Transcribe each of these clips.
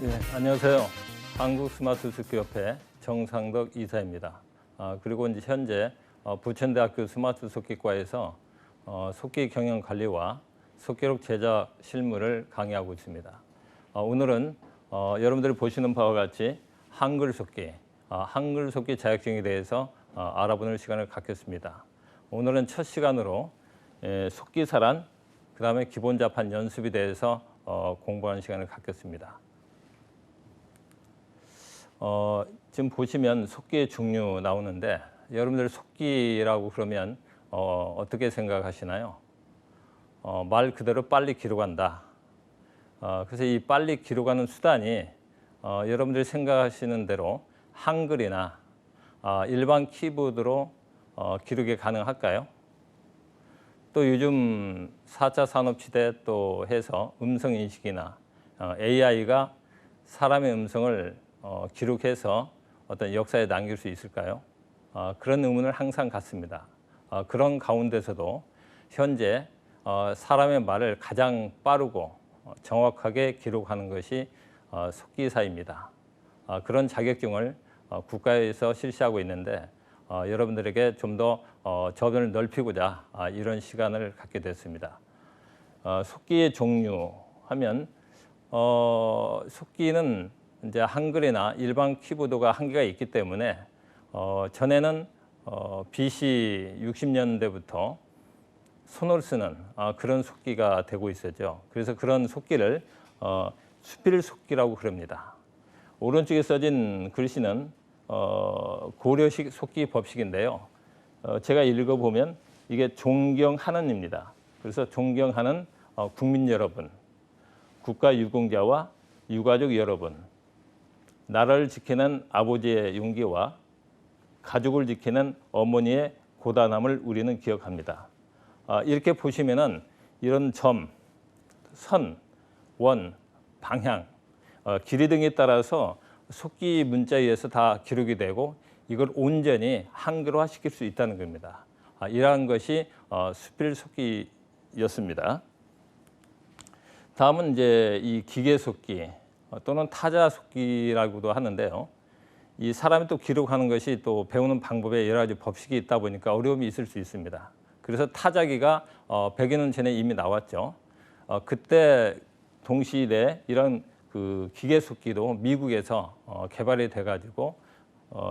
네, 안녕하세요. 한국스마트속기협회 정상덕 이사입니다. 그리고 이제 현재 부천대학교 스마트속기과에서 속기 경영 관리와 속기록 제작 실무를 강의하고 있습니다. 오늘은 여러분들이 보시는 바와 같이 한글 속기, 한글 속기 자격증에 대해서 알아보는 시간을 갖겠습니다. 오늘은 첫 시간으로 속기사란, 그 다음에 기본 자판 연습에 대해서 공부하는 시간을 갖겠습니다. 지금 보시면 속기의 종류 나오는데 여러분들 속기라고 그러면 어떻게 생각하시나요? 말 그대로 빨리 기록한다. 그래서 이 빨리 기록하는 수단이 여러분들이 생각하시는 대로 한글이나 일반 키보드로 기록이 가능할까요? 또 요즘 4차 산업시대 또 해서 음성인식이나 AI가 사람의 음성을 기록해서 어떤 역사에 남길 수 있을까요? 그런 의문을 항상 갖습니다. 그런 가운데서도 현재 사람의 말을 가장 빠르고 정확하게 기록하는 것이 속기사입니다. 그런 자격증을 국가에서 실시하고 있는데 여러분들에게 좀 더 저변을 넓히고자 이런 시간을 갖게 됐습니다. 속기의 종류 하면 속기는 이제 한글이나 일반 키보드가 한계가 있기 때문에 전에는 BC 60년대부터 손으로 쓰는 그런 속기가 되고 있었죠. 그래서 그런 속기를 수필 속기라고 그럽니다. 오른쪽에 써진 글씨는 고려식 속기 법식인데요. 제가 읽어보면 이게 존경하는입니다. 그래서 존경하는 국민 여러분, 국가 유공자와 유가족 여러분, 나라를 지키는 아버지의 용기와 가족을 지키는 어머니의 고단함을 우리는 기억합니다. 이렇게 보시면은 이런 점, 선, 원, 방향, 길이 등에 따라서 속기 문자에 의해서 다 기록이 되고 이걸 온전히 한글화 시킬 수 있다는 겁니다. 이러한 것이 수필 속기였습니다. 다음은 이제 이 기계 속기 또는 타자 속기라고도 하는데요. 이 사람이 또 기록하는 것이 또 배우는 방법에 여러 가지 법칙이 있다 보니까 어려움이 있을 수 있습니다. 그래서 타자기가 100여 년 전에 이미 나왔죠. 그때 동시대에 이런 그 기계 속기도 미국에서 개발이 돼가지고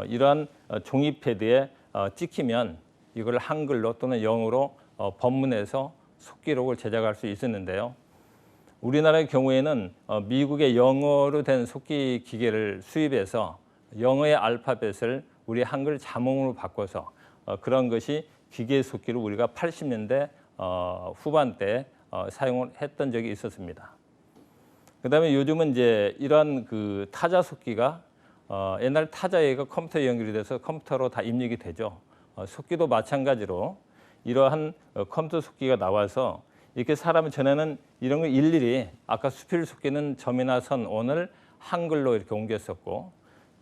이러한 종이 패드에 찍히면 이걸 한글로 또는 영어로 법문해서 속기록을 제작할 수 있었는데요. 우리나라의 경우에는 미국의 영어로 된 속기 기계를 수입해서 영어의 알파벳을 우리 한글 자몽으로 바꿔서 그런 것이 기계 속기를 우리가 80년대 후반때 사용을 했던 적이 있었습니다. 그다음에 요즘은 이제 이러한 그 타자 속기가 옛날 타자기가 컴퓨터에 연결이 돼서 컴퓨터로 다 입력이 되죠. 속기도 마찬가지로 이러한 컴퓨터 속기가 나와서 이렇게 사람은 전에는 이런 거 일일이 아까 수필 속기는 점이나 선, 원을 한글로 이렇게 옮겼었고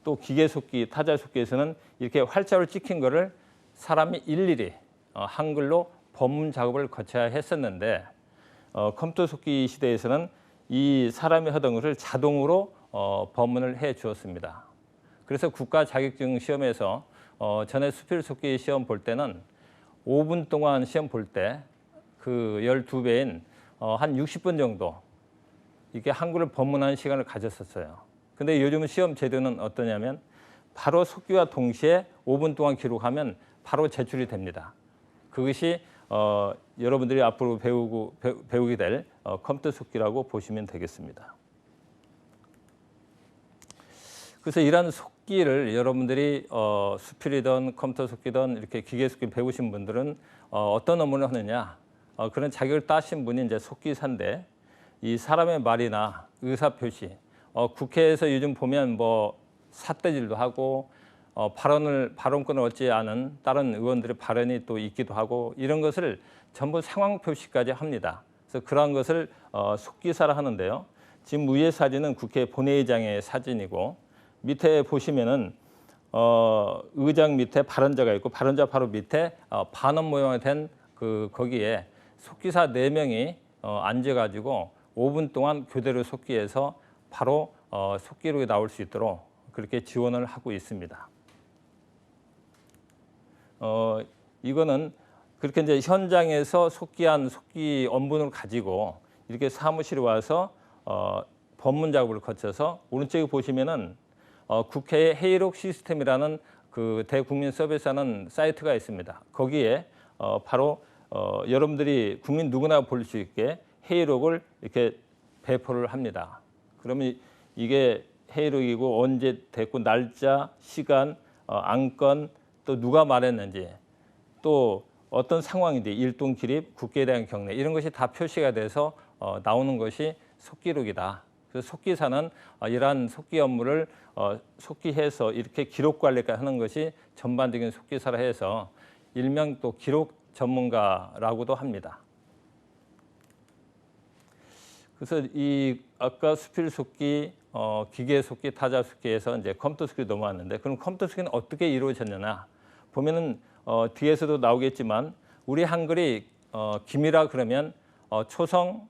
또 기계 속기, 타자 속기에서는 이렇게 활자로 찍힌 거를 사람이 일일이 한글로 법문 작업을 거쳐야 했었는데 컴퓨터 속기 시대에서는 이 사람이 하던 것을 자동으로 법문을 해 주었습니다. 그래서 국가 자격증 시험에서 전에 수필 속기 시험 볼 때는 5분 동안 시험 볼 때 그 12배인 한 60분 정도 이렇게 한글을 법문하는 시간을 가졌었어요. 근데 요즘은 시험 제도는 어떠냐면 바로 속기와 동시에 5분 동안 기록하면 바로 제출이 됩니다. 그것이 여러분들이 앞으로 배우게 될 컴퓨터 속기라고 보시면 되겠습니다. 그래서 이런 속기를 여러분들이 수필이든 컴퓨터 속기든 이렇게 기계 속기 배우신 분들은 어떤 업무를 하느냐 그런 자격을 따신 분이 이제 속기사인데 이 사람의 말이나 의사 표시 국회에서 요즘 보면 뭐 삿대질도 하고 발언권을 얻지 않은 다른 의원들의 발언이 또 있기도 하고 이런 것을 전부 상황 표시까지 합니다. 그래서 그러한 것을 속기사라 하는데요. 지금 위의 사진은 국회 본회의장의 사진이고 밑에 보시면은 의장 밑에 발언자가 있고 발언자 바로 밑에 반원 모양이 된 거기에 속기사 4명이 앉아가지고 5분 동안 교대로 속기해서 바로 속기록이 나올 수 있도록 그렇게 지원을 하고 있습니다. 이거는 그렇게 이제 현장에서 속기한 속기 원본을 가지고 이렇게 사무실에 와서 법문 작업을 거쳐서 오른쪽에 보시면은 국회 회의록 시스템이라는 그 대국민 서비스하는 사이트가 있습니다. 거기에 바로 여러분들이 국민 누구나 볼 수 있게 회의록을 이렇게 배포를 합니다. 그러면 이게 회의록이고 언제 됐고 날짜, 시간, 안건, 또 누가 말했는지, 또 어떤 상황인지 일동 기립, 국회에 대한 경례 이런 것이 다 표시가 돼서 나오는 것이 속기록이다. 그래서 속기사는 이러한 속기 업무를 속기해서 이렇게 기록 관리까지 하는 것이 전반적인 속기사라 해서 일명 또 기록 전문가라고도 합니다. 그래서 이 아까 수필 속기, 기계 속기, 타자 속기에서 이제 컴퓨터 속기 넘어왔는데 그럼 컴퓨터 속기는 어떻게 이루어졌느냐 보면은 뒤에서도 나오겠지만 우리 한글이 김이라 그러면 초성,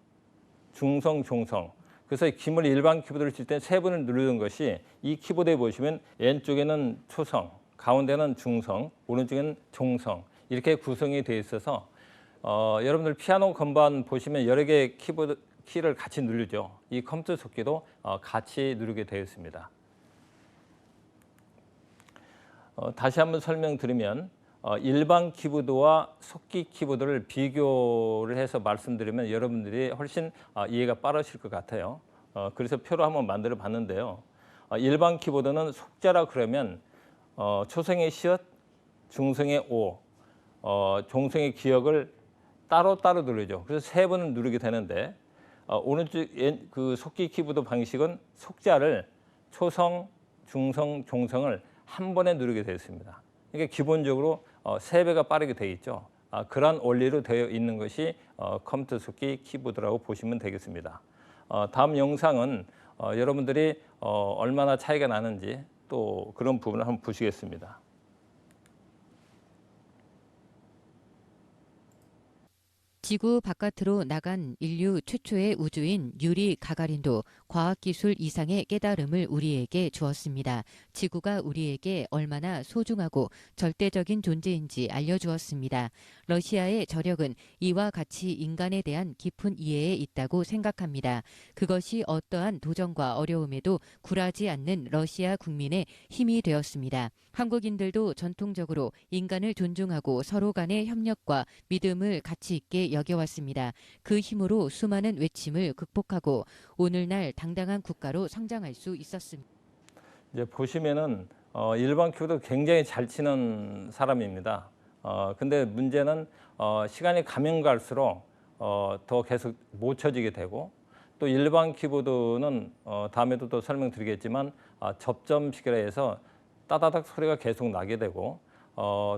중성, 종성. 그래서 김을 일반 키보드를 칠 때 3번을 누르는 것이 이 키보드에 보시면 왼쪽에는 초성, 가운데는 중성, 오른쪽에는 종성 이렇게 구성이 되어 있어서 여러분들 피아노 건반 보시면 여러 개의 키보드 키를 같이 누르죠. 이 컴퓨터 속기도 같이 누르게 되어 있습니다. 다시 한번 설명드리면 일반 키보드와 속기 키보드를 비교를 해서 말씀드리면 여러분들이 훨씬 이해가 빠르실 것 같아요. 그래서 표로 한번 만들어 봤는데요. 일반 키보드는 속자라 그러면 초성의 시옷, 중성의 오, 종성의 기역을 따로따로 누르죠. 그래서 3번을 누르게 되는데 오른쪽 그 속기 키보드 방식은 속자를 초성, 중성, 종성을 한 번에 누르게 되어 있습니다. 그러니까 기본적으로 3배가 빠르게 되어 있죠. 그러한 원리로 되어 있는 것이 컴퓨터 속기 키보드라고 보시면 되겠습니다. 다음 영상은 여러분들이 얼마나 차이가 나는지 또 그런 부분을 한번 보시겠습니다. 지구 바깥으로 나간 인류 최초의 우주인 유리 가가린도 과학기술 이상의 깨달음을 우리에게 주었습니다. 지구가 우리에게 얼마나 소중하고 절대적인 존재인지 알려주었습니다. 러시아의 저력은 이와 같이 인간에 대한 깊은 이해에 있다고 생각합니다. 그것이 어떠한 도전과 어려움에도 굴하지 않는 러시아 국민의 힘이 되었습니다. 한국인들도 전통적으로 인간을 존중하고 서로 간의 협력과 믿음을 가치 있게 여겨왔습니다. 그 힘으로 수많은 외침을 극복하고 오늘날 당당한 국가로 성장할 수 있었습니다. 이제 보시면은 일반 키보드 굉장히 잘 치는 사람입니다. 근데 문제는 시간이 가면 갈수록 더 계속 못 쳐지게 되고 또 일반 키보드는 다음에도 또 설명드리겠지만 접점식이라 해서 따다닥 소리가 계속 나게 되고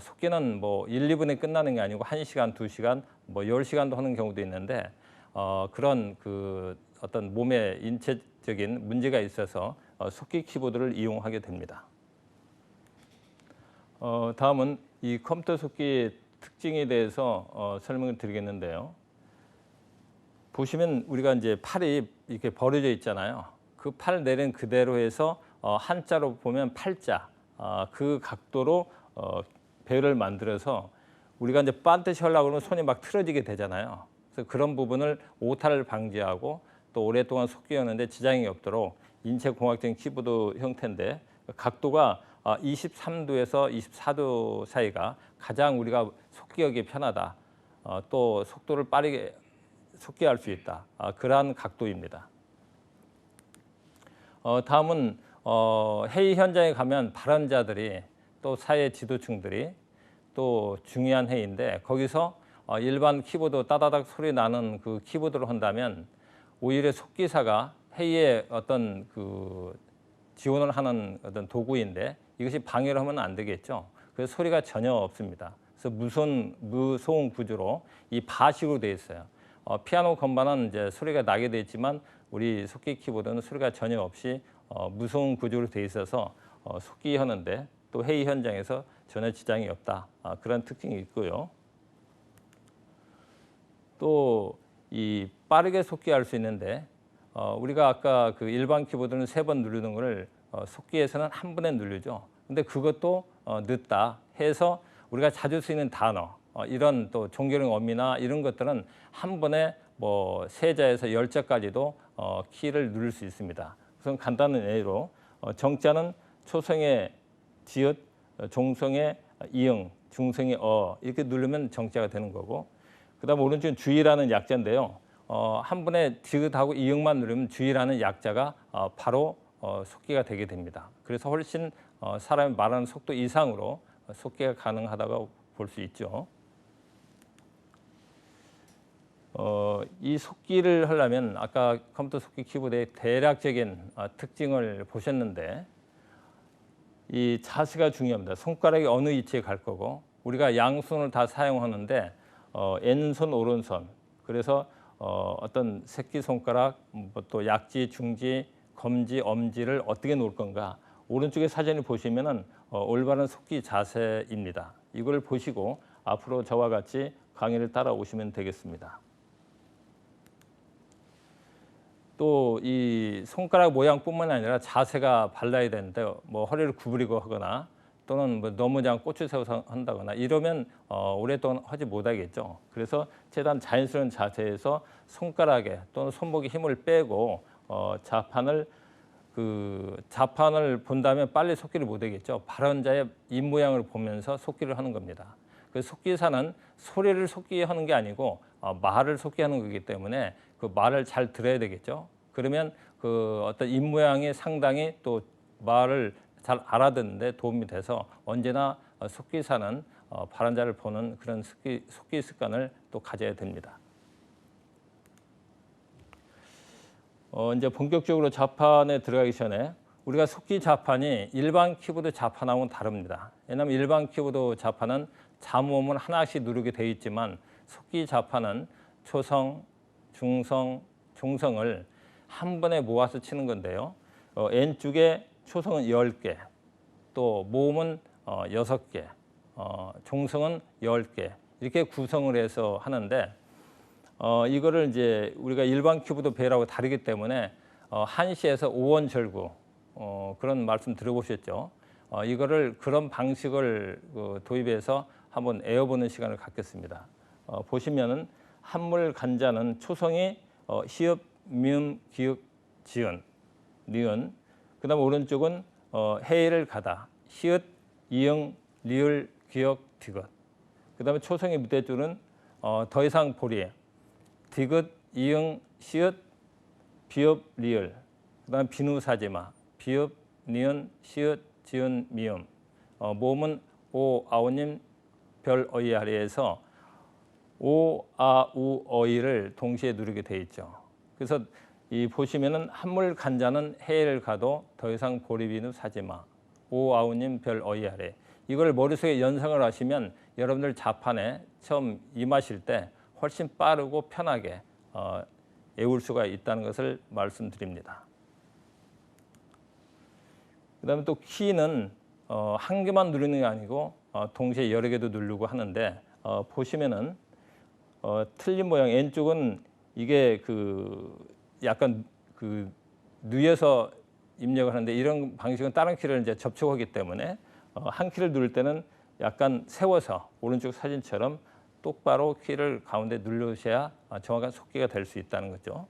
속기는 뭐 1, 2분에 끝나는 게 아니고 1시간, 2시간, 뭐 10시간도 하는 경우도 있는데 그런 그 어떤 몸의 인체적인 문제가 있어서 속기 키보드를 이용하게 됩니다. 다음은 이 컴퓨터 속기의 특징에 대해서 설명을 드리겠는데요. 보시면 우리가 이제 팔이 이렇게 벌어져 있잖아요. 그 팔 내린 그대로 해서 한자로 보면 팔자, 그 각도로 배를 만들어서 우리가 이제 반듯이 하려고 그러면 손이 막 틀어지게 되잖아요. 그래서 그런 부분을 오타를 방지하고 또 오랫동안 속기하는데 지장이 없도록 인체공학적인 키보드 형태인데 각도가 23도에서 24도 사이가 가장 우리가 속기하기 편하다. 또 속도를 빠르게 속기할 수 있다. 그러한 각도입니다. 다음은 회의 현장에 가면 발언자들이 또 사회 지도층들이 또 중요한 회의인데 거기서 일반 키보드 따다닥 소리 나는 그 키보드로 한다면 오히려 속기사가 회의에 어떤 그 지원을 하는 어떤 도구인데 이것이 방해를 하면 안 되겠죠. 그래서 소리가 전혀 없습니다. 그래서 무소음 구조로 이 바식으로 되어 있어요. 피아노 건반은 이제 소리가 나게 되어 있지만 우리 속기 키보드는 소리가 전혀 없이 무소음 구조로 되어 있어서 속기하는데 또 회의 현장에서 전혀 지장이 없다. 그런 특징이 있고요. 또 이 빠르게 속기할 수 있는데 우리가 아까 그 일반 키보드는 3번 누르는 거를 속기에서는 한 번에 누르죠. 근데 그것도 늦다 해서 우리가 자주 쓰이는 단어 이런 또 종교령 어미나 이런 것들은 한 번에 뭐 3자에서 10자까지도 키를 누를 수 있습니다. 우선 간단한 예로 정자는 초성의 지읒, 종성의 이응, 중성의 이렇게 누르면 정자가 되는 거고, 그다음 오른쪽은 주의라는 약자인데요. 한 번에 지읒하고 이응만 누르면 주의라는 약자가 바로 속기가 되게 됩니다. 그래서 훨씬 사람이 말하는 속도 이상으로 속기가 가능하다고 볼 수 있죠. 이 속기를 하려면 아까 컴퓨터 속기 키보드의 대략적인 특징을 보셨는데, 이 자세가 중요합니다. 손가락이 어느 위치에 갈 거고, 우리가 양손을 다 사용하는데 왼손, 오른손, 그래서 어떤 새끼손가락, 또 약지, 중지, 검지, 엄지를 어떻게 놓을 건가, 오른쪽에 사진을 보시면은 올바른 속기 자세입니다. 이걸 보시고 앞으로 저와 같이 강의를 따라오시면 되겠습니다. 또 이 손가락 모양뿐만 아니라 자세가 발라야 되는데, 뭐 허리를 구부리고 하거나 또는 뭐 너무 그냥 꼬추 세워서 한다거나 이러면 오랫동안 하지 못하겠죠. 그래서 최대한 자연스러운 자세에서 손가락에 또는 손목에 힘을 빼고 자판을 본다면 빨리 속기를 못하겠죠. 발원자의 입 모양을 보면서 속기를 하는 겁니다. 그 속기사는 소리를 속기하는 게 아니고 말을 속기하는 거기 때문에 그 말을 잘 들어야 되겠죠. 그러면 그 어떤 입 모양이 상당히 또 말을 잘 알아듣는데 도움이 돼서 언제나 속기사는 발원자를 보는 그런 속기 습관을 또 가져야 됩니다. 이제 본격적으로 자판에 들어가기 전에 우리가 속기 자판이 일반 키보드 자판하고는 다릅니다. 왜냐하면 일반 키보드 자판은 잠음을 하나씩 누르게 되어 있지만 속기 자판은 초성, 중성, 종성을 한 번에 모아서 치는 건데요. N쪽에 초성은 10개, 또 모음은 6개, 종성은 10개 이렇게 구성을 해서 하는데, 이거를 이제 우리가 일반 키보드 배열하고 다르기 때문에 한시에서 5원 절구 그런 말씀 들어보셨죠. 이거를 그런 방식을 도입해서 한번 외워보는 시간을 갖겠습니다. 보시면은 한물 간자는 초성이 시읍, 미음, 기읍, 지은, 니은. 그다음 오른쪽은 해를 가다, 시읒, 이응, 리을, 기역, 디귿. 그다음에 초성의 밑에 줄은 더 이상 보리, 디귿, 이응, 시읒, 비읍, 리을. 그다음 비누사지마, 비읍, 니은, 시읒, 지은, 미음. 모음은 오, 아오님, 별, 어이 아래에서 오, 아, 우, 어이를 동시에 누르게 돼 있죠. 그래서 이 보시면은 한물 간자는 해를 가도 더 이상 보리, 비누, 사지마, 오, 아우님, 별, 어이 아래. 이걸 머릿속에 연상을 하시면 여러분들 자판에 처음 임하실 때 훨씬 빠르고 편하게 외울 수가 있다는 것을 말씀드립니다. 그다음에 또 키는 한 개만 누르는 게 아니고 동시에 여러 개도 누르고 하는데, 보시면은 틀린 모양, N쪽은 이게 약간 누여서 입력을 하는데, 이런 방식은 다른 키를 이제 접촉하기 때문에 한 키를 누를 때는 약간 세워서 오른쪽 사진처럼 똑바로 키를 가운데 누르셔야 정확한 속기가 될 수 있다는 거죠.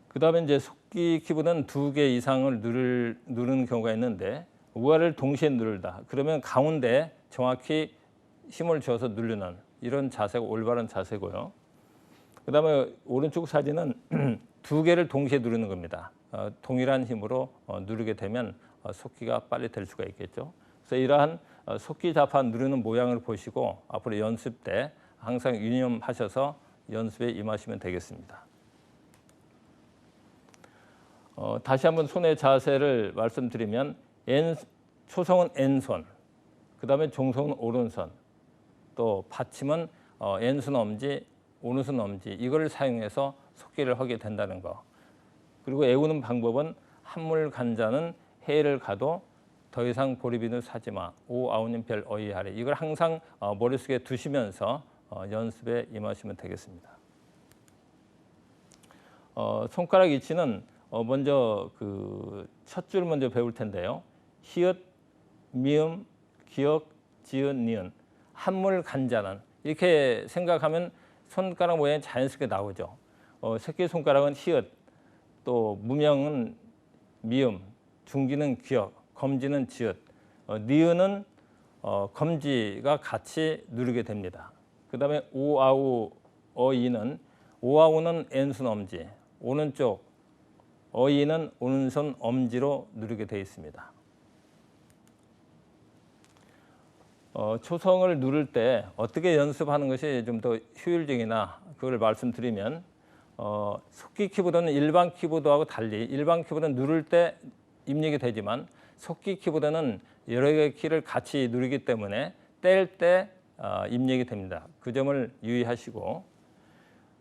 그다음에 이제 속기 키보드는 2개 이상을 누르는 경우가 있는데, 우아를 동시에 누르다. 그러면 가운데 정확히 힘을 줘서 누르는 이런 자세가 올바른 자세고요. 그다음에 오른쪽 사진은 2개를 동시에 누르는 겁니다. 동일한 힘으로 누르게 되면 속기가 빨리 될 수가 있겠죠. 그래서 이러한 속기 자판 누르는 모양을 보시고 앞으로 연습 때 항상 유념하셔서 연습에 임하시면 되겠습니다. 다시 한번 손의 자세를 말씀드리면, 초성은 N손, 그다음에 종성은 오른손, 또 받침은 왼손 엄지, 오른손 엄지, 이걸 사용해서 속기를 하게 된다는 거. 그리고 외우는 방법은 한물 간자는 해를 가도 더 이상 보리, 비누, 사지마, 오, 아우님, 별, 어이 아래. 이걸 항상 머릿속에 두시면서 연습에 임하시면 되겠습니다. 손가락 위치는 먼저 그 첫 줄 먼저 배울 텐데요. 히읗, 미음, 기역, 지읒, 니은, 한물 간자는 이렇게 생각하면 손가락 모양이 자연스럽게 나오죠. 새끼손가락은 히읗, 또 무명은 미음, 중지는 기역, 검지는 지읒, 니은은 검지가 같이 누르게 됩니다. 그 다음에 오아우 어이는 오아우는 왼손 엄지, 오른쪽 어이는 오른손 엄지로 누르게 되어 있습니다. 초성을 누를 때 어떻게 연습하는 것이 좀 더 효율적이나 그걸 말씀드리면 속기 키보드는 일반 키보드하고 달리 일반 키보드는 누를 때 입력이 되지만 속기 키보드는 여러 개의 키를 같이 누르기 때문에 뗄 때 입력이 됩니다. 그 점을 유의하시고,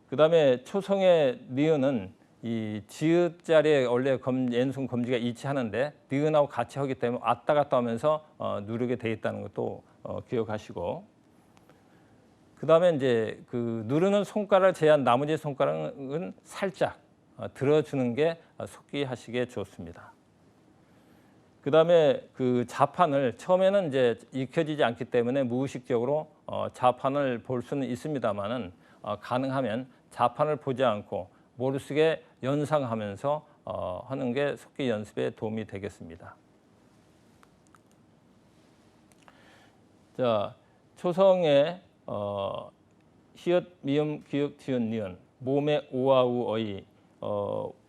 그 다음에 초성의 니은은 이 지읒 자리에 원래 왼손 검지가 위치하는데 니은하고 같이 하기 때문에 왔다 갔다 하면서 누르게 돼 있다는 것도 기억하시고, 그 다음에 이제 그 누르는 손가락을 제한 나머지 손가락은 살짝 들어주는 게 속기하시기에 좋습니다. 그 다음에 그 자판을 처음에는 이제 익혀지지 않기 때문에 무의식적으로 자판을 볼 수는 있습니다만은 가능하면 자판을 보지 않고 머릿속에 연상하면서 하는 게 속기 연습에 도움이 되겠습니다. 자, 초성의 히읗, 미음, 기역, 지읒, 니은, 모음의 오아우 어이,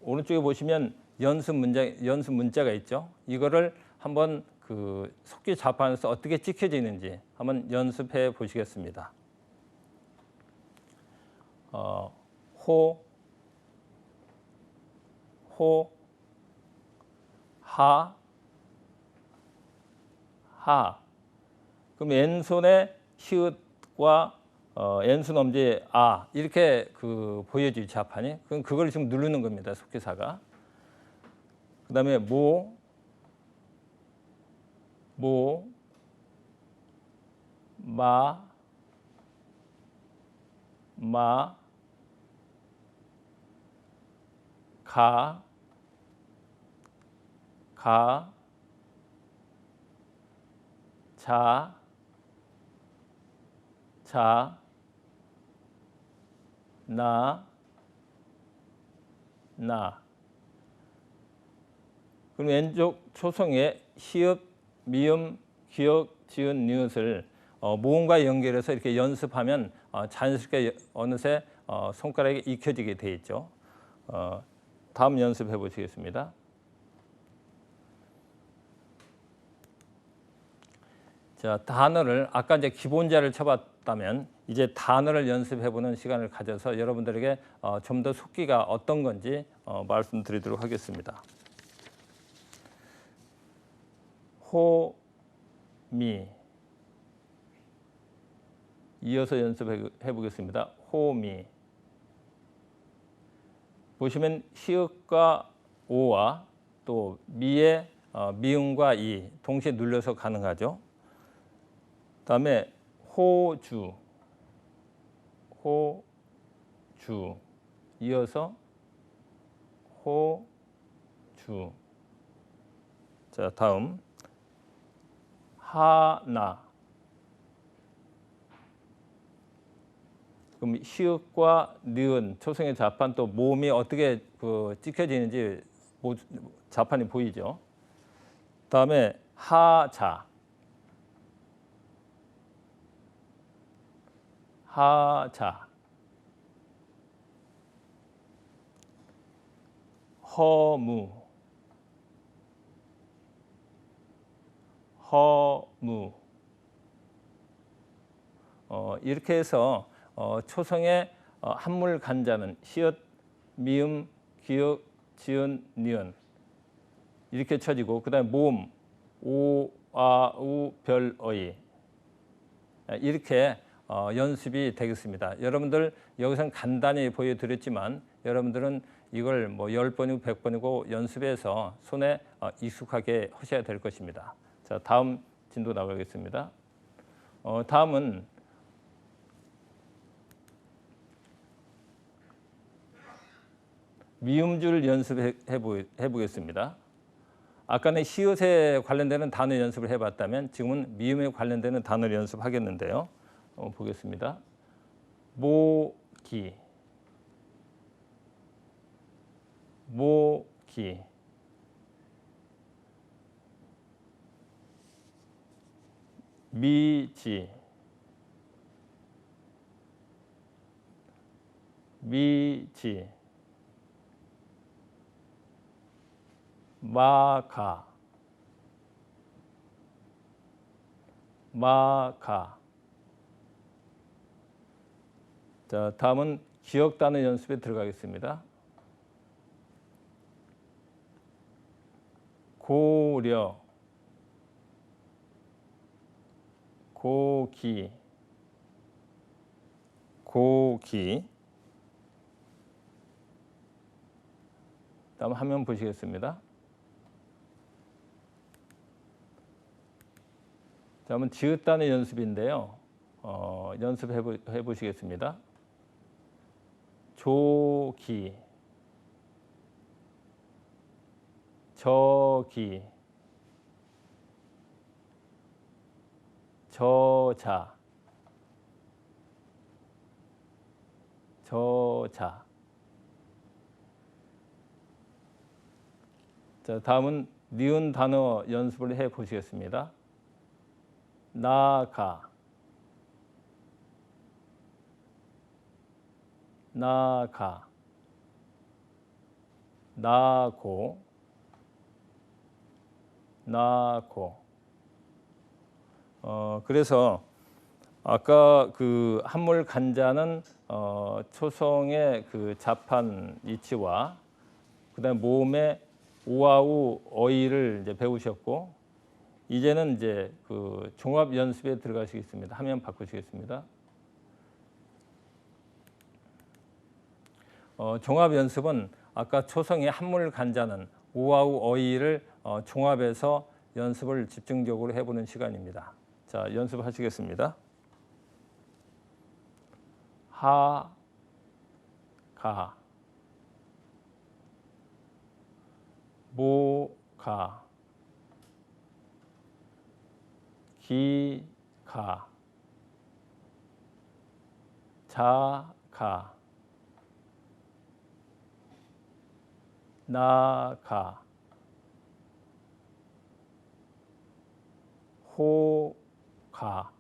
오른쪽에 보시면 연습 문자가 있죠. 이거를 한번 그 속기 자판에서 어떻게 찍혀지는지 한번 연습해 보시겠습니다. 호, 하, 하. 그럼 왼손에 히읗과 왼손 엄지에 아 이렇게 그 보여지죠, 자판이. 그럼 그걸 지금 누르는 겁니다, 속기사가. 그다음에 모, 마, 가, 자, 나. 그럼 왼쪽 초성에 히읗, 미음, 기역, 지읒, 니읒을 모음과 연결해서 이렇게 연습하면 자연스럽게 어느새 손가락에 익혀지게 돼 있죠. 다음 연습해 보시겠습니다. 자, 단어를 아까 이제 기본자를 쳐봤다면 이제 단어를 연습해보는 시간을 가져서 여러분들에게 좀 더 속기가 어떤 건지 말씀드리도록 하겠습니다. 호미, 이어서 연습해 보겠습니다. 호미. 보시면 히읗과 오와 또 미의 미음과 이 동시에 눌려서 가능하죠. 다음에 호주, 이어서 호주. 자, 다음 하나. 그럼 히읗과 니은 초성의 자판 또 모음이 어떻게 찍혀지는지 자판이 보이죠. 다음에 하자, 허무, 이렇게 해서 초성의 한물 간자는 히읗, 미음, 기역, 지읒, 니은 이렇게 쳐지고, 그다음에 모음 오, 아, 우, 별, 어이 이렇게 연습이 되겠습니다. 여러분들 여기서는 간단히 보여드렸지만 여러분들은 이걸 뭐 10번이고 100번이고 연습해서 손에 익숙하게 하셔야 될 것입니다. 자, 다음 진도 나가겠습니다. 다음은 미음줄 연습해 보겠습니다. 아까는 시옷에 관련되는 단어 연습을 해봤다면 지금은 미음에 관련되는 단어를 연습하겠는데요. 보겠습니다. 모기, 모기, 미지, 미지, 마가, 마가. 자, 다음은 기억 단어 연습에 들어가겠습니다. 고려, 고기, 고기. 다음 화면 보시겠습니다. 다음은 지읒 단어 연습인데요. 연습해 보시겠습니다. 조기, 저기, 저자, 저자. 자, 다음은 니은 단어 연습을 해 보시겠습니다. 나가, 나가, 나고, 나고. 그래서 아까 그 한물 간자는 초성의 그 잡한 이치와 그다음 모음의 우아우 어이를 이제 배우셨고, 이제는 이제 그 종합 연습에 들어가시겠습니다. 화면 바꾸시겠습니다. 종합 연습은 아까 초성의 한물 간자는 우아우 어이를 종합해서 연습을 집중적으로 해보는 시간입니다. 자, 연습하시겠습니다. 하, 가, 모, 가, 기, 가, 자, 가, 나, 가, 호, 가,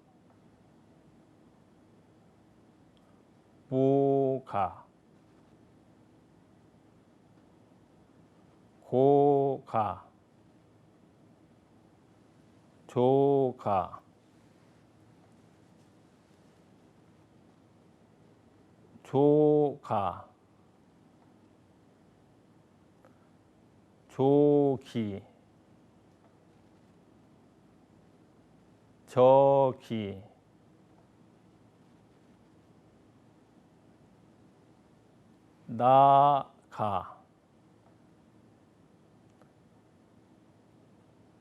모, 가, 고, 가, 조, 가, 조, 가, 조기, 저기, 나가,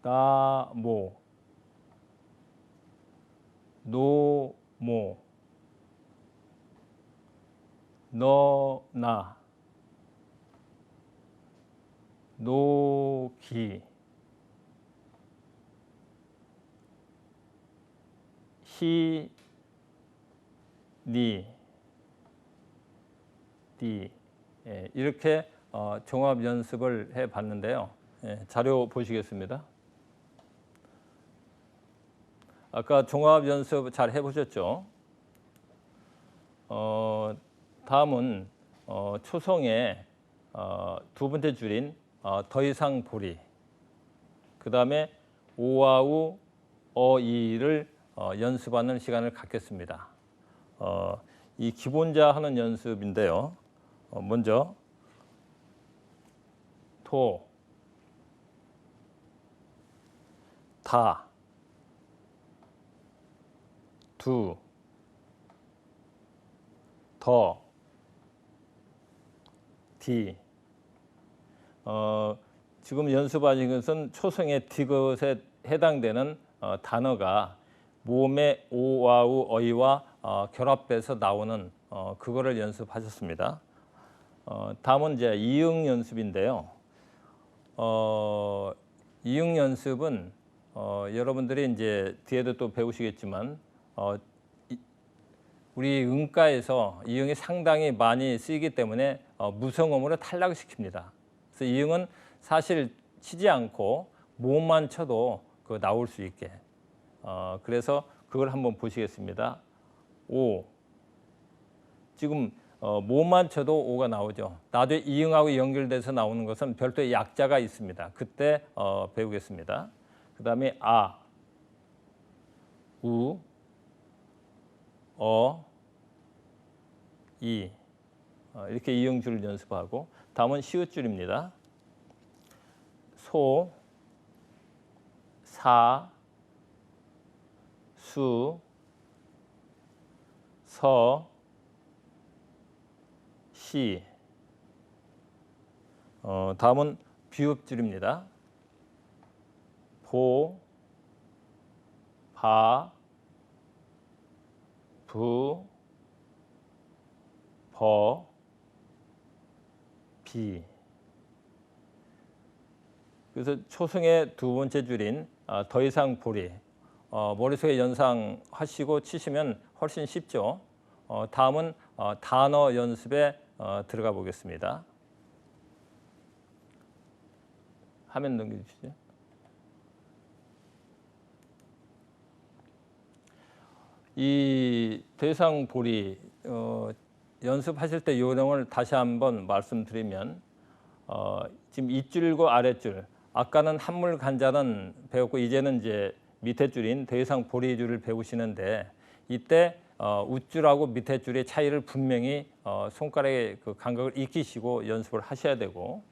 나모, 노모, 너나, 노기, 히, 니, 디. 예, 이렇게 종합 연습을 해봤는데요. 예, 자료 보시겠습니다. 아까 종합 연습 잘 해보셨죠? 다음은 초성의 두 번째 줄인 더 이상 보리, 그 다음에 오아우 어이를 연습하는 시간을 갖겠습니다. 이 기본자 하는 연습인데요. 먼저 토, 다, 두, 더, 디. 지금 연습하신 것은 초성의 디귿에 해당되는 단어가 모음의 오와우 어이와 결합돼서 나오는 그거를 연습하셨습니다. 다음은 이제 이응 연습인데요. 이응 연습은 여러분들이 이제 뒤에도 또 배우시겠지만 우리 응가에서 이응이 상당히 많이 쓰이기 때문에 무성음으로 탈락시킵니다. 그래서 이응은 사실 치지 않고 모음만 쳐도 그 나올 수 있게. 그래서 그걸 한번 보시겠습니다. 오. 지금 모음만 쳐도 오가 나오죠. 나중에 이응하고 연결돼서 나오는 것은 별도의 약자가 있습니다. 그때 배우겠습니다. 그 다음에 아, 우, 이 이렇게 이응줄을 연습하고 다음은 시읒줄입니다. 소, 사, 수, 서, 시. 다음은 비읍줄입니다. 보, 바, 부, 버, 비. 그래서 초성의 두 번째 줄인 더 이상 보리. 머릿속에 연상하시고 치시면 훨씬 쉽죠. 다음은 단어 연습에 들어가 보겠습니다. 화면 넘겨주시죠. 이 대상 보리 연습하실 때 요령을 다시 한번 말씀드리면 지금 윗줄과 아랫줄 아까는 한물 간자는 배웠고 이제는 이제 밑에 줄인 대상 보리줄을 배우시는데 이때 윗줄하고 밑에 줄의 차이를 분명히 손가락의 그 감각을 익히시고 연습을 하셔야 되고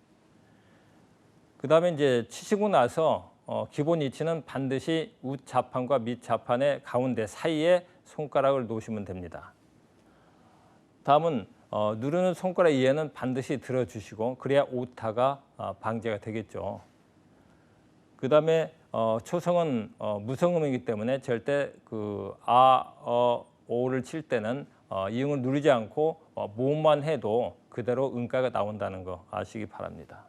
그 다음에 이제 치시고 나서 기본 위치는 반드시 윗자판과 밑자판의 가운데 사이에 손가락을 놓으시면 됩니다. 다음은 누르는 손가락 이에는 반드시 들어주시고 그래야 오타가 방지가 되겠죠. 그 다음에 초성은 무성음이기 때문에 절대 그 아, 오를 칠 때는 이응을 누르지 않고 모음만 해도 그대로 음가가 나온다는 거 아시기 바랍니다.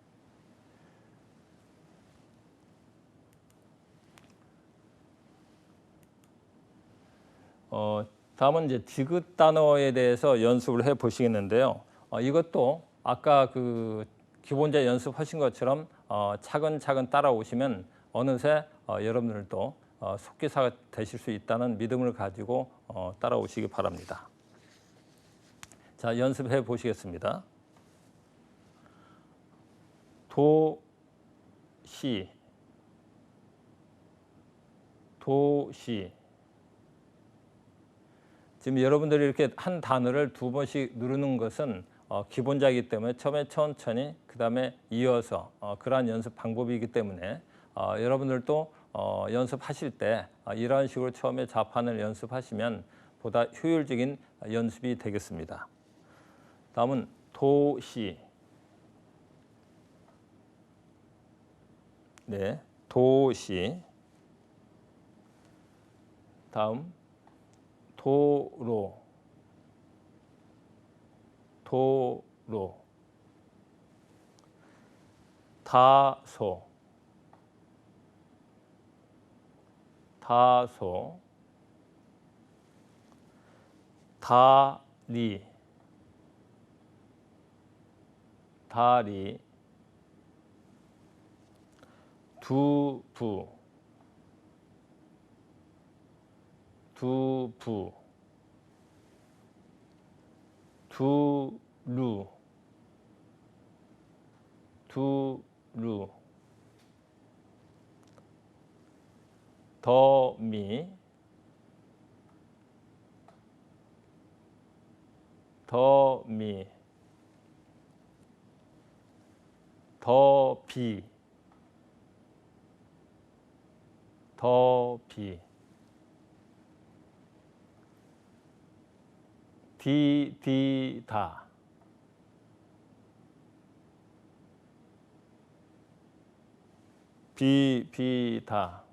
다음은 이제 디귿 단어에 대해서 연습을 해 보시겠는데요. 이것도 아까 그 기본자 연습하신 것처럼 차근차근 따라오시면 어느새 여러분들도 속기사가 되실 수 있다는 믿음을 가지고 따라오시기 바랍니다. 자, 연습해 보시겠습니다. 도시, 도시. 지금 여러분들이 이렇게 한 단어를 두 번씩 누르는 것은 기본자이기 때문에 처음에 천천히 그 다음에 이어서 그러한 연습 방법이기 때문에 여러분들도 연습하실 때 이런 식으로 처음에 자판을 연습하시면 보다 효율적인 연습이 되겠습니다. 다음은 도시. 네, 도시. 다음 도로, 도로. 다소, 다소. 다리, 다리. 두부, 두부. 두루, 두루. 더미, 더미. 더비, 더비. 디디다, 비비다.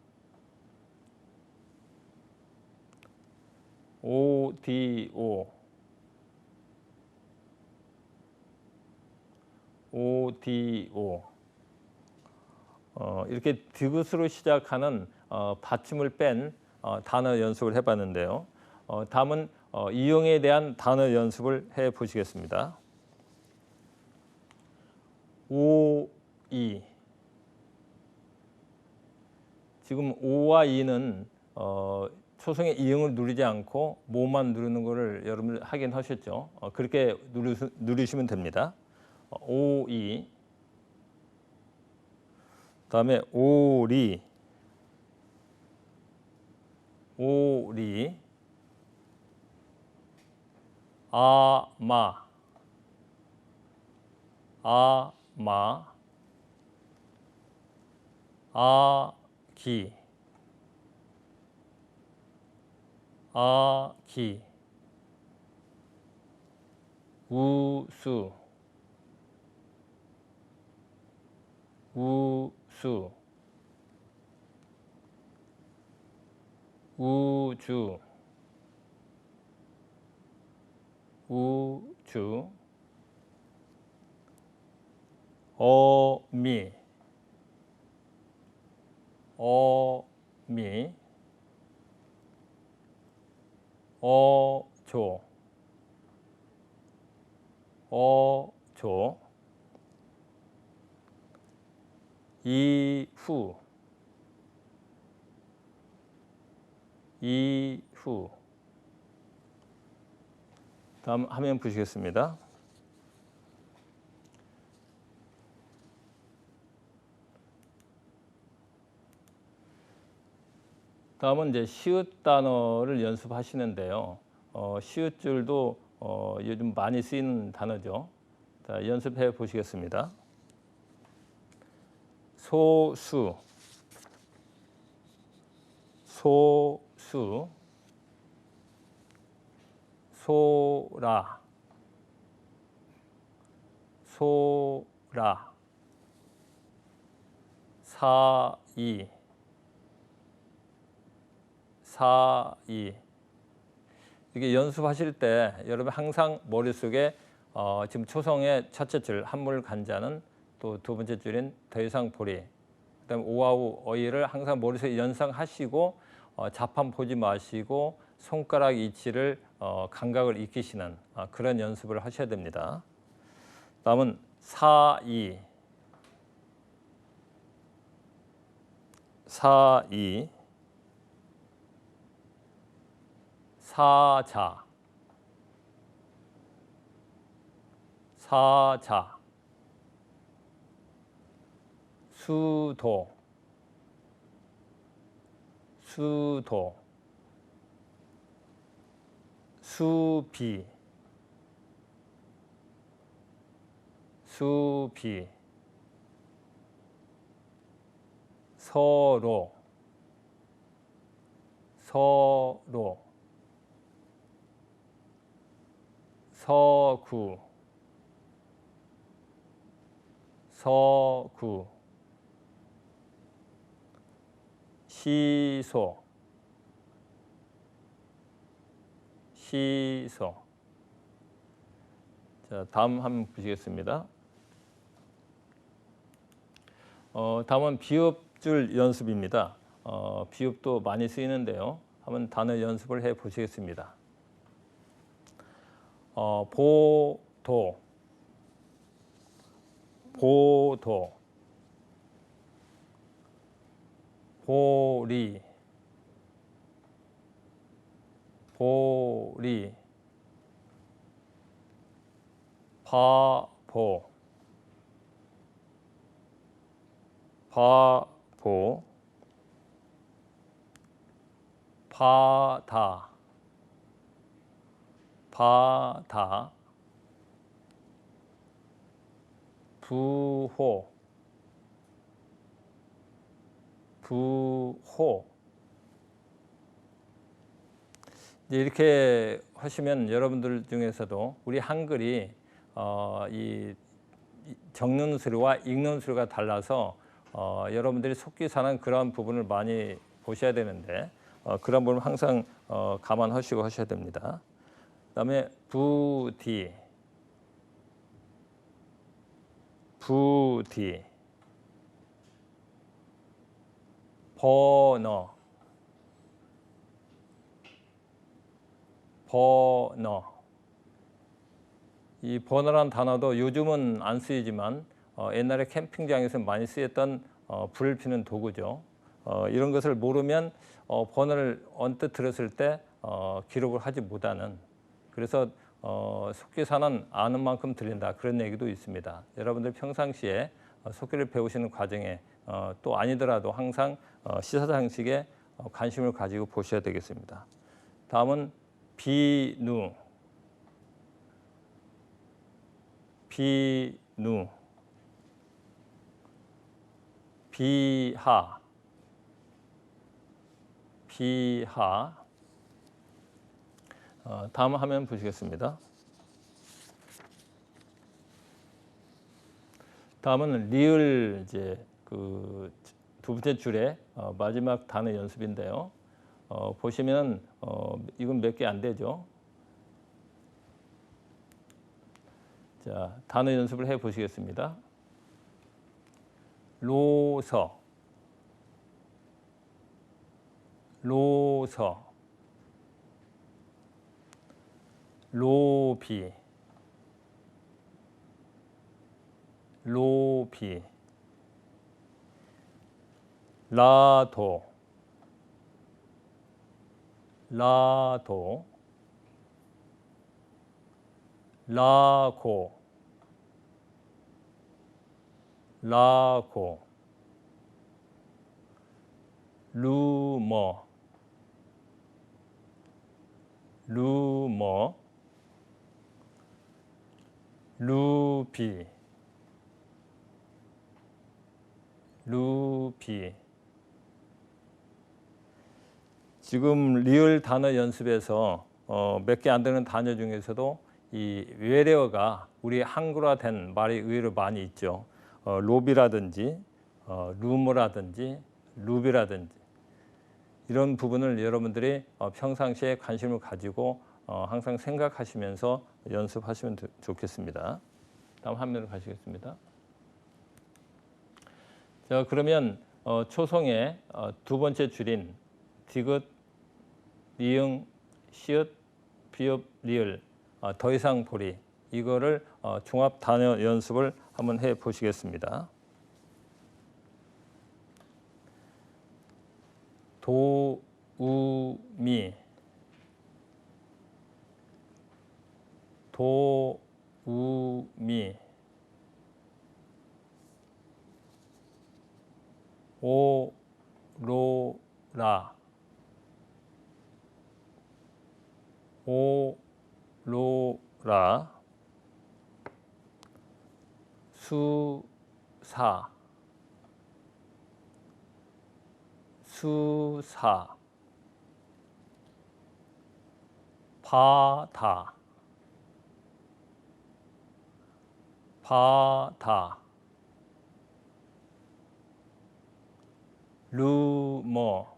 오디오, ODO. 이렇게 디귿으로 시작하는 받침을 뺀 단어 연습을 해봤는데요. 다음은 이용에 대한 단어 연습을 해보시겠습니다. 오이. 지금 오와 이는 초성의 이응을 누르지 않고 모만 누르는 것을 여러분들 확인하셨죠? 그렇게 누르시면 됩니다. 오이. 다음에 오리. 오리. 아마. 아마. 아기. 아기. 우수. 우수. 우주. 우주. 어미. 어미. 어조. 어조. 이후. 이후. 다음 화면 보시겠습니다. 다음은 이제 시읒 단어를 연습하시는데요. 시읒 줄도 요즘 많이 쓰이는 단어죠. 자, 연습해 보시겠습니다. 소수. 소수. 소라. 소라. 사이. 사이. 이게 연습하실 때 여러분 항상 머릿속에 지금 초성의 첫째 줄 한물 간자는 또 두 번째 줄인 더 이상 보리, 그다음에 오아우 어이를 항상 머릿속에 연상하시고 자판 보지 마시고 손가락 위치를 감각을 익히시는 그런 연습을 하셔야 됩니다. 다음은 사이. 사이. 사자. 사자. 수도. 수도. 수비. 수비. 서로. 서로. 서구. 서구. 시소. 시소. 자, 다음 한번 보시겠습니다. 다음은 비읍줄 연습입니다. 비읍도 많이 쓰이는데요. 한번 단어 연습을 해 보시겠습니다. 보도. 보도. 보리. 보리. 바보. 바보. 바다. 바다. 부호. 부호. 이렇게 하시면 여러분들 중에서도 우리 한글이 이 적는 수와 읽는 수가 달라서 여러분들이 속기 사는 그런 부분을 많이 보셔야 되는데 그런 부분 항상 감안하시고 하셔야 됩니다. 그다음에 부디. 부디, 번어, 번어. 이 번어란 단어도 요즘은 안 쓰이지만 옛날에 캠핑장에서 많이 쓰였던 불을 피는 도구죠. 이런 것을 모르면 번호를 언뜻 들었을 때 기록을 하지 못하는, 그래서 속기사는 아는 만큼 들린다, 그런 얘기도 있습니다. 여러분들 평상시에 속기를 배우시는 과정에 또 아니더라도 항상 시사상식에 관심을 가지고 보셔야 되겠습니다. 다음은 비누, 비누, 비하, 비하. 다음 화면 보시겠습니다. 다음은 리을 이제 그 두 번째 줄의 마지막 단어 연습인데요. 보시면 이건 몇 개 안 되죠. 자, 단어 연습을 해 보시겠습니다. 로서, 로서, 로비, 로비, 라도, 라도, 라고, 라고, 루머, 루머, 루비, 루비. 지금 리을 단어 연습에서 몇 개 안 되는 단어 중에서도 이 외래어가 우리 한글화된 말이 의외로 많이 있죠. 로비라든지 루머라든지 루비라든지 이런 부분을 여러분들이 평상시에 관심을 가지고 항상 생각하시면서 연습하시면 좋겠습니다. 다음 화면으로 가시겠습니다. 자, 그러면 초성의 두 번째 줄인 디귿, 니응, 시읒, 비읍, 리을, 더 이상 보리, 이거를 종합 단어 연습을 한번 해 보시겠습니다. 도우미, 도우미, 오로라, 오로라, 수사, 수사, 바다, 바다, 루머,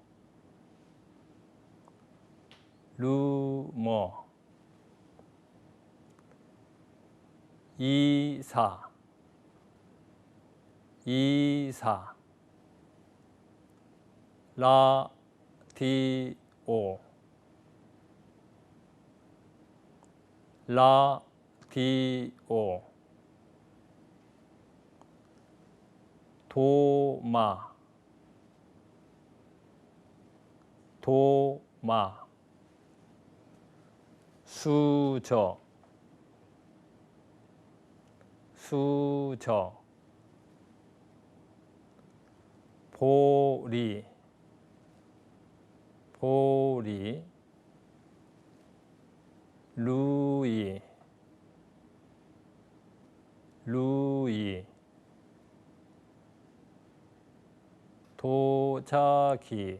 루머, 이사, 이사, 라디오, 라디오, 도마, 도마, 수저, 수저, 보리, 보리, 루이, 루이, 도자기,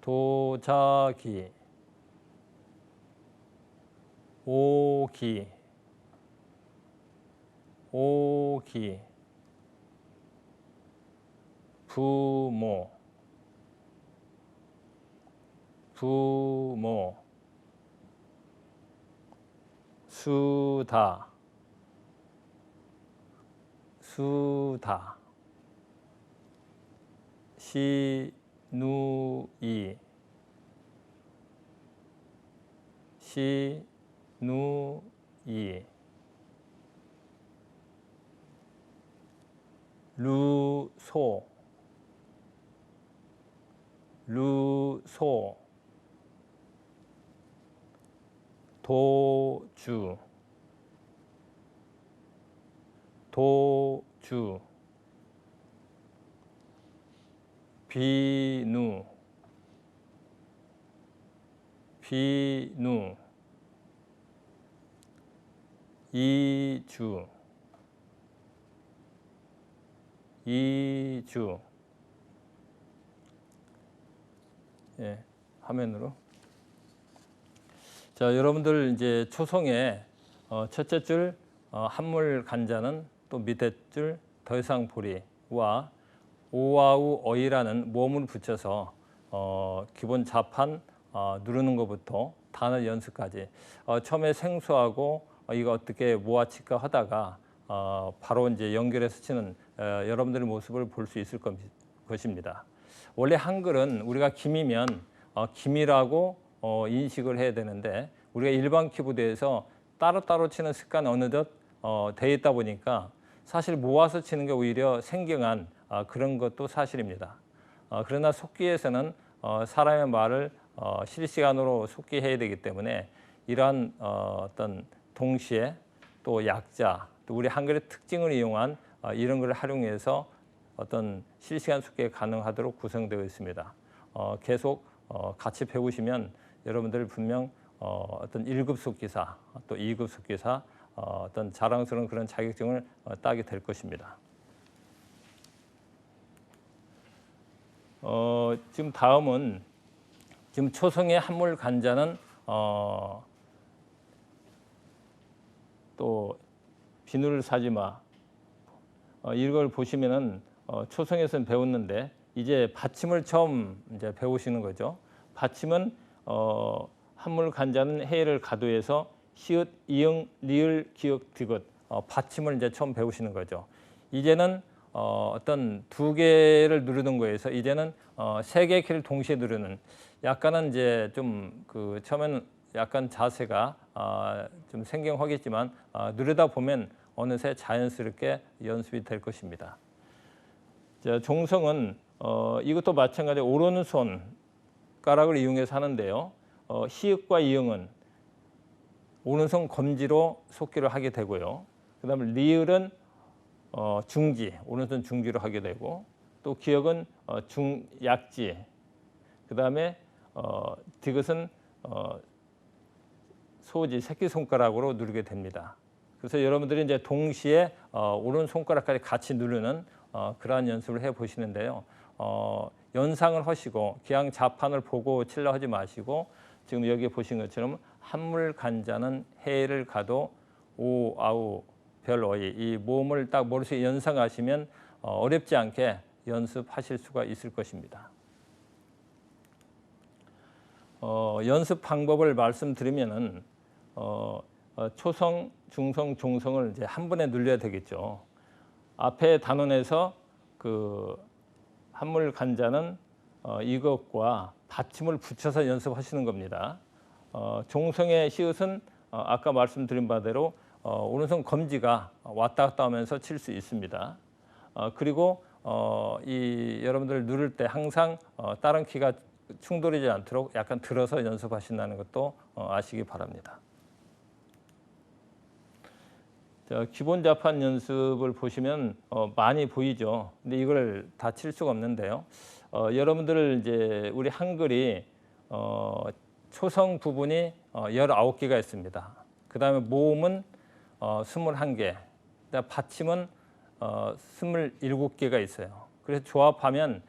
도자기, 오기, 오기, 부모, 부모, 수다, 수다, 시누이, 시누이, 루소, 루소, 도주, 도주, 비누, 비누, 이주, 이주. 예, 화면으로. 자, 여러분들 이제 초성에 첫째 줄 한물 간자는 또 밑에 줄 더 이상 보리와 오아우 어이라는 모음을 붙여서 기본 자판 누르는 것부터 단어 연습까지 처음에 생소하고 이거 어떻게 모아칠까 하다가 바로 이제 연결해서 치는 여러분들의 모습을 볼 수 있을 것입니다. 원래 한글은 우리가 김이면 김이라고 인식을 해야 되는데 우리가 일반 키보드에서 따로따로 치는 습관이 어느덧 돼 있다 보니까 사실 모아서 치는 게 오히려 생경한 그런 것도 사실입니다. 그러나 속기에서는 사람의 말을 실시간으로 속기해야 되기 때문에 이러한 어떤 동시에 또 약자 또 우리 한글의 특징을 이용한 이런 걸 활용해서 어떤 실시간 속기 가능하도록 구성되어 있습니다. 계속 같이 배우시면 여러분들 분명 어떤 1급 속기사 또 2급 속기사 어떤 자랑스러운 그런 자격증을 따게 될 것입니다. 지금 다음은 지금 초성의 한물 간자는 또 비누를 사지 마. 이걸 보시면은 초성에서는 배웠는데 이제 받침을 처음 이제 배우시는 거죠. 받침은 한물 간자는 해를 가도해서 시읒, 이응, 리을, 기역, 디귿 받침을 이제 처음 배우시는 거죠. 이제는 어떤 두 개를 누르는 거에서 이제는 세 개의 키를 동시에 누르는 약간은 이제 좀 그 처음에는 약간 자세가 좀 생경하겠지만 누르다 보면 어느새 자연스럽게 연습이 될 것입니다. 자, 종성은 이것도 마찬가지로 오른손 가락을 이용해서 하는데요. 시읒과 이응은 오른손 검지로 속기를 하게 되고요. 그다음에 리을은 중지, 오른손 중지로 하게 되고 또 기역은 중약지, 그다음에 디귿은 소지, 새끼손가락으로 누르게 됩니다. 그래서 여러분들이 이제 동시에 오른손가락까지 같이 누르는 그러한 연습을 해보시는데요. 연상을 하시고 그냥 자판을 보고 칠려 하지 마시고 지금 여기 보신 것처럼 한물 간자는 해를 가도 오, 아우, 별, 어이 이 모음을 딱 머릿속에 연상하시면 어렵지 않게 연습하실 수가 있을 것입니다. 연습 방법을 말씀드리면은 초성, 중성, 종성을 이제 한 번에 눌려야 되겠죠. 앞에 단원에서 그 한물 간자는 이것과 받침을 붙여서 연습하시는 겁니다. 종성의 시읒은 아까 말씀드린 바대로 오른손 검지가 왔다 갔다 하면서 칠 수 있습니다. 그리고 이 여러분들 누를 때 항상 다른 키가 충돌하지 않도록 약간 들어서 연습하신다는 것도 아시기 바랍니다. 자, 기본 자판 연습을 보시면 많이 보이죠. 근데 이걸 다 칠 수가 없는데요. 여러분들 이제 우리 한글이 초성 부분이 19개가 있습니다. 그다음에 모음은 21개, 그다음 받침은 27개가 있어요. 그래서 조합하면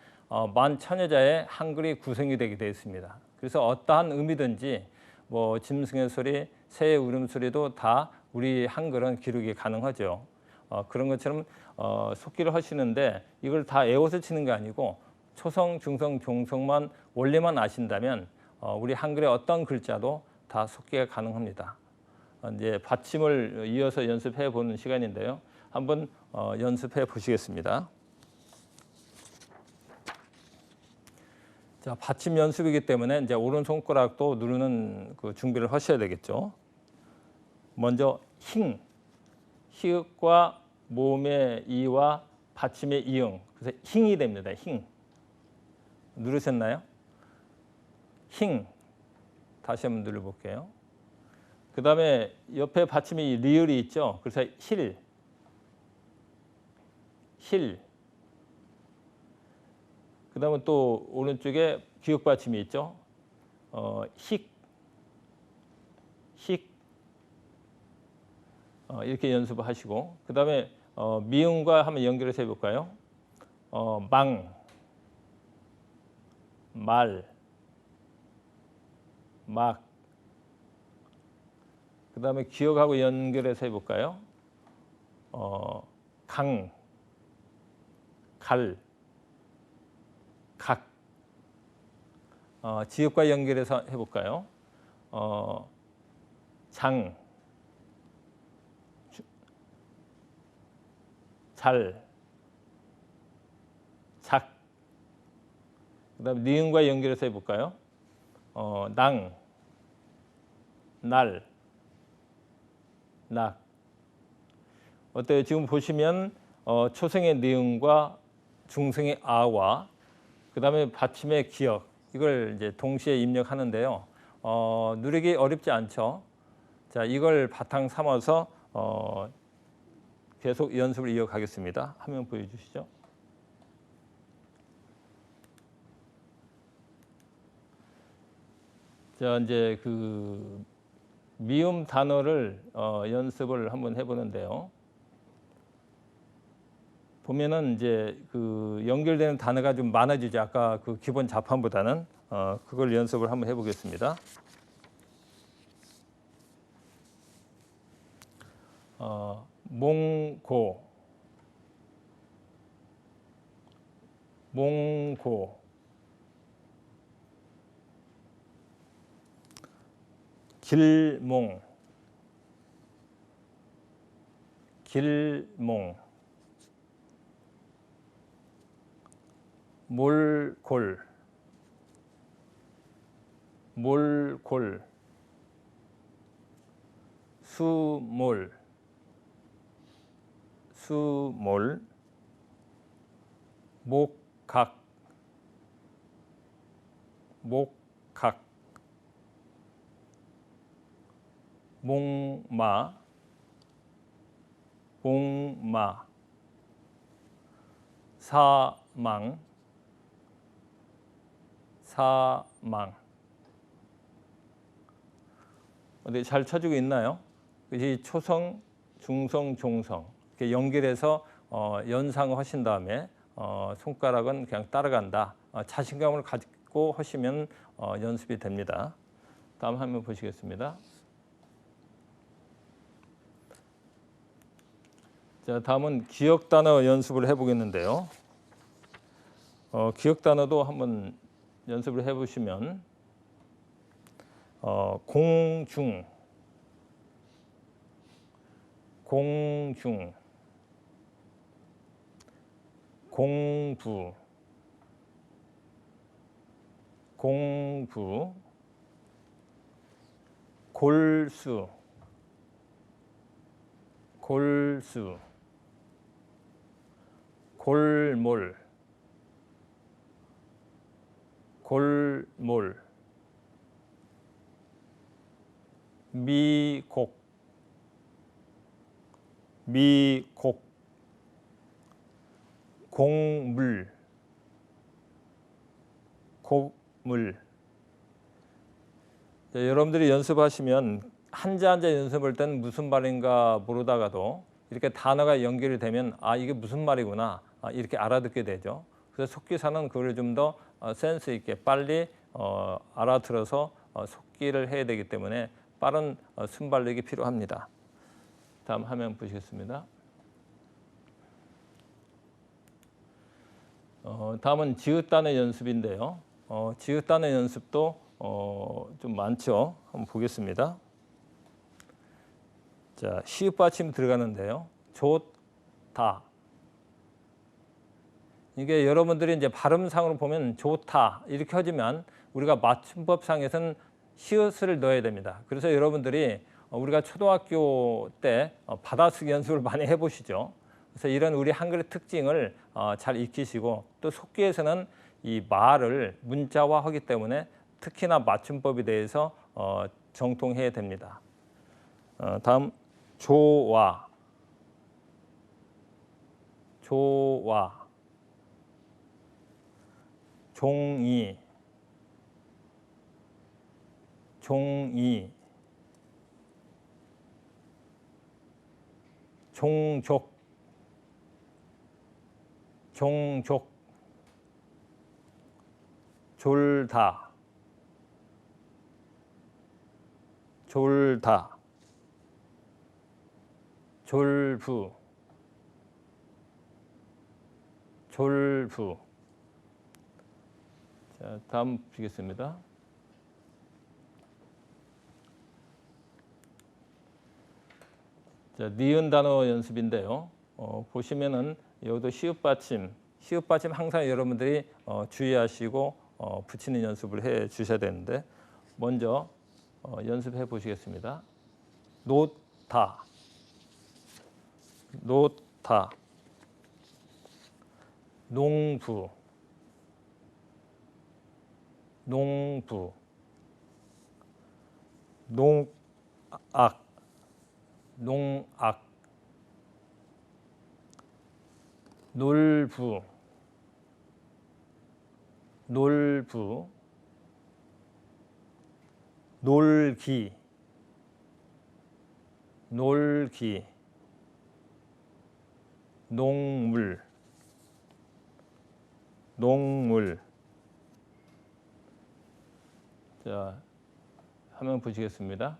만천여자의 한글이 구성이 되게 되어 있습니다. 그래서 어떠한 의미든지 뭐 짐승의 소리, 새의 울음소리도 다 우리 한글은 기록이 가능하죠. 그런 것처럼 속기를 하시는데 이걸 다 외워서 치는 게 아니고 초성, 중성, 종성만 원리만 아신다면 우리 한글의 어떤 글자도 다 속기가 가능합니다. 이제 받침을 이어서 연습해 보는 시간인데요. 한번 연습해 보시겠습니다. 자, 받침 연습이기 때문에 이제 오른손가락도 누르는 그 준비를 하셔야 되겠죠. 먼저 힝, 히읗과 모음의 이와 받침의 이응, 그래서 힝이 됩니다. 힝. 누르셨나요? 힝. 다시 한번 눌러볼게요. 그 다음에 옆에 받침이 리을이 있죠. 그래서 힐, 힐. 그 다음에 또 오른쪽에 기역 받침이 있죠. 힉, 힉. 이렇게 연습을 하시고, 그 다음에 미음과 한번 연결해서 해볼까요? 망, 말, 막. 그 다음에 기억하고 연결해서 해볼까요? 강, 갈, 각. 지역과 연결해서 해볼까요? 장, 잘, 작. 그 다음에 니은과 연결해서 해볼까요? 낭, 날, 낙. 어때요? 지금 보시면 초성의 니은과 중성의 아와 그 다음에 받침의 기역, 이걸 이제 동시에 입력하는데요. 누르기 어렵지 않죠? 자, 이걸 바탕 삼아서 계속 연습을 이어가겠습니다. 화면 보여주시죠. 자, 이제 그 미음 단어를 연습을 한번 해보는데요. 보면은 이제 그 연결되는 단어가 좀 많아지죠. 아까 그 기본 자판보다는 그걸 연습을 한번 해보겠습니다. 몽고, 몽고, 길몽, 길몽, 몰골, 몰골, 수몰, 수몰, 목각, 목각, 몽마, 몽마, 사망, 사망. 어디 잘 쳐주고 있나요? 이 초성, 중성, 종성 이렇게 연결해서 연상을 하신 다음에 손가락은 그냥 따라간다. 자신감을 가지고 하시면 연습이 됩니다. 다음 화면 보시겠습니다. 자, 다음은 기억 단어 연습을 해보겠는데요. 기억 단어도 한번 연습을 해보시면 공중, 공중, 공부, 공부, 골수, 골수, 골몰, 골몰, 미곡, 미곡, 공물, 곡물. 자, 여러분들이 연습하시면 한자 한자 연습할 때는 무슨 말인가 모르다가도 이렇게 단어가 연결이 되면 이게 무슨 말이구나 이렇게 알아듣게 되죠. 그래서 속기사는 그걸 좀 더 센스 있게 빨리 알아들어서 속기를 해야 되기 때문에 빠른 순발력이 필요합니다. 다음 화면 보시겠습니다. 다음은 지읒 단어 연습인데요. 지읒 단어 연습도 좀 많죠. 한번 보겠습니다. 자, 시읒 받침 들어가는데요. 조, 좋다. 이게 여러분들이 이제 발음상으로 보면 좋다 이렇게 해주면 우리가 맞춤법상에서는 시옷을 넣어야 됩니다. 그래서 여러분들이 우리가 초등학교 때 받아쓰기 연습을 많이 해보시죠. 그래서 이런 우리 한글의 특징을 잘 익히시고 또 속기에서는 이 말을 문자화하기 때문에 특히나 맞춤법에 대해서 정통해야 됩니다. 다음 조와 종이 종족 졸다 졸부 자, 다음 보겠습니다. 자, 니은 단어 연습인데요. 보시면은 여기도 시읒 받침 항상 여러분들이 주의하시고 붙이는 연습을 해 주셔야 되는데 먼저 연습해 보시겠습니다. 놓다 농부 농악 놀부 놀기 농물 자, 화면 보시겠습니다.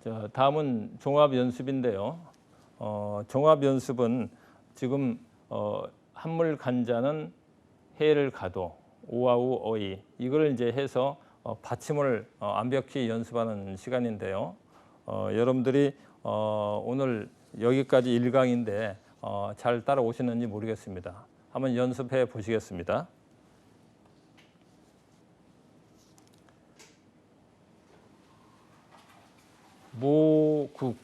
자, 다음은 종합 연습인데요. 종합 연습은 지금 한물 간자는 해를 가도 오아우 어이 이걸 이제 해서 받침을 완벽히 연습하는 시간인데요. 여러분들이 오늘 여기까지 1강인데 잘 따라오시는지 모르겠습니다. 한번 연습해 보시겠습니다. 모국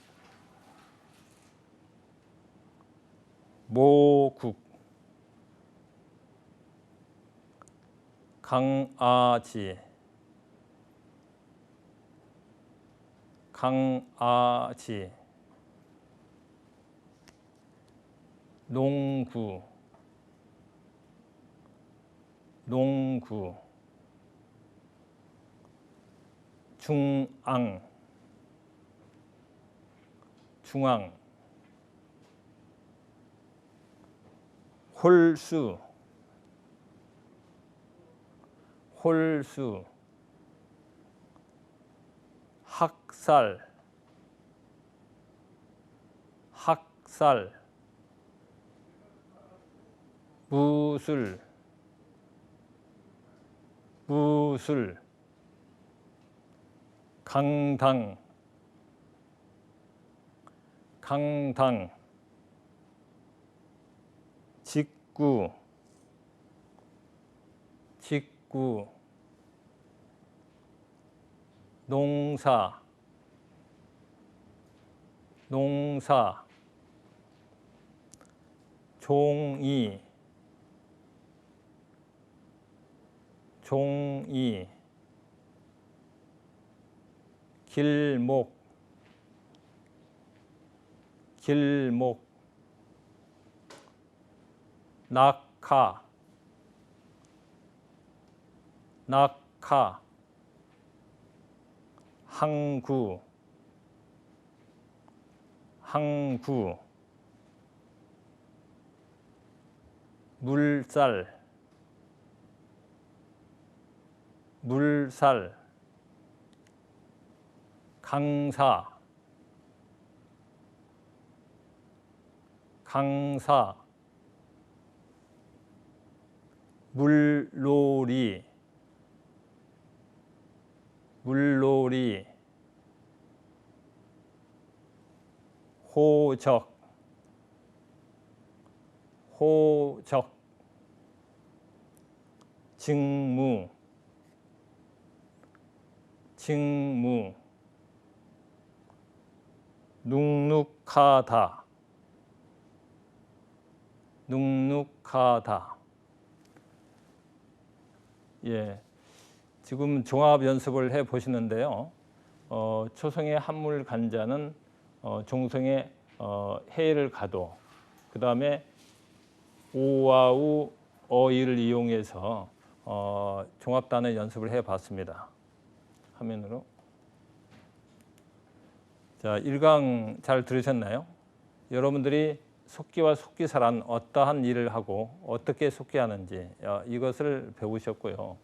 강아지 농구 중앙 홀수 학살 무술 강당 직구 농사 종이 길목 낙하 항구 물살 강사 물놀이 호적, 호적, 직무, 직무, 눅눅하다, 눅눅하다. 예, 지금 종합 연습을 해 보시는데요. 초성의 한물 간자는 종성의 해를 가도, 그 다음에 오와 우, 어이를 이용해서 종합 단어 연습을 해 봤습니다. 화면으로. 자, 1강 잘 들으셨나요? 여러분들이 속기와 속기사란 어떠한 일을 하고 어떻게 속기하는지 이것을 배우셨고요.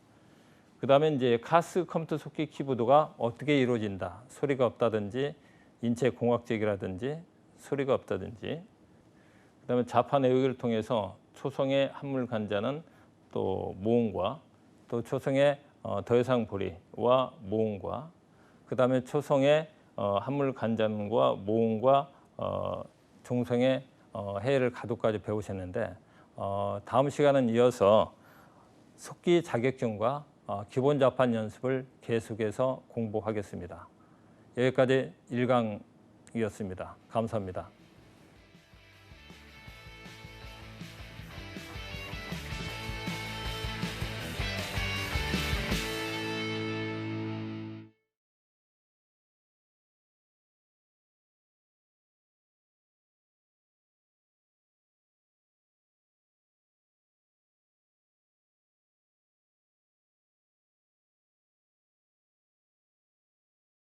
그 다음에 이제 카스 컴퓨터 속기 키보드가 어떻게 이루어진다. 소리가 없다든지 인체 공학적이라든지 소리가 없다든지, 그 다음에 자파 내역을 통해서 초성의 한물 간자는 또 모음과 또 초성의 더해상 보리와 모음과, 그 다음에 초성의 한물 간자는과 모음과 종성의 해를 가도까지 배우셨는데, 다음 시간은 이어서 속기 자격증과 기본 자판 연습을 계속해서 공부하겠습니다. 여기까지 1강이었습니다. 감사합니다.